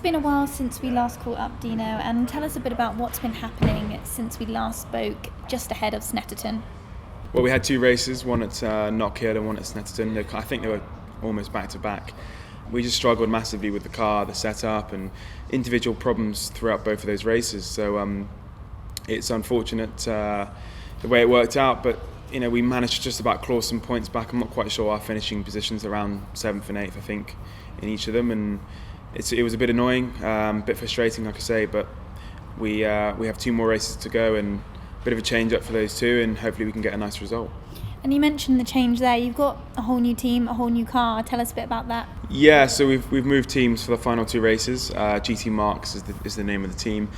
been a while since we last caught up, Dino, and tell us a bit about what's been happening since we last spoke just ahead of Snetterton. Well, we had two races, one at Knockhill and one at Snetterton. I think they were almost back to back. We just struggled massively with the car, the setup, and individual problems throughout both of those races. So it's unfortunate the way it worked out, but we managed to just about claw some points back. I'm not quite sure our finishing positions, around 7th and 8th, I think, in each of them, and it was a bit annoying, a bit frustrating, like I say. But we have two more races to go, and a bit of a change up for those two, and hopefully we can get a nice result. And you mentioned the change there. You've got a whole new team, a whole new car. Tell us a bit about that. Yeah, so we've moved teams for the final two races. GT Marques is the name of the team.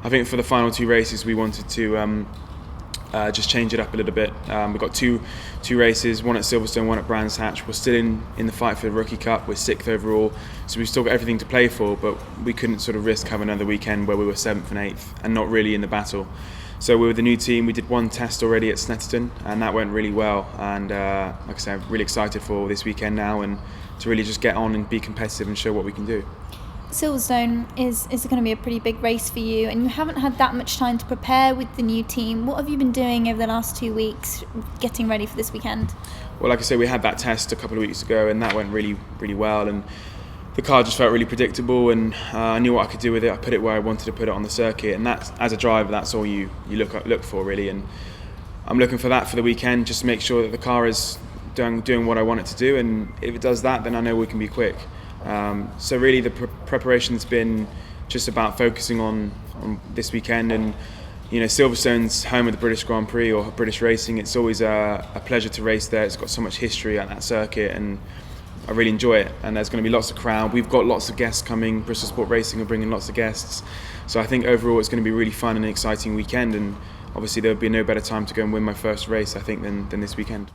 I think for the final two races we wanted to just change it up a little bit. We've got two races, one at Silverstone, one at Brands Hatch. We're still in the fight for the Rookie Cup. We're 6th overall, so we've still got everything to play for, but we couldn't sort of risk having another weekend where we were 7th and 8th and not really in the battle. So we were the new team. We did one test already at Snetterton, and that went really well. And like I said, I'm really excited for this weekend now, and to really just get on and be competitive and show what we can do. Silverstone is going to be a pretty big race for you, and you haven't had that much time to prepare with the new team. What have you been doing over the last 2 weeks getting ready for this weekend? Well, like I said, we had that test a couple of weeks ago, and that went really, really well. And the car just felt really predictable, and I knew what I could do with it. I put it where I wanted to put it on the circuit, and that's, as a driver, that's all you look for, really. And I'm looking for that for the weekend, just to make sure that the car is doing what I want it to do, and if it does that, then I know we can be quick. So really the preparation's been just about focusing on this weekend. And Silverstone's home of the British Grand Prix or British racing. It's always a pleasure to race there. It's got so much history at that circuit, and I really enjoy it. And there's going to be lots of crowd. We've got lots of guests coming. Bristol Sport Racing are bringing lots of guests, so I think overall it's going to be a really fun and exciting weekend. And obviously there would be no better time to go and win my first race, I think, than this weekend.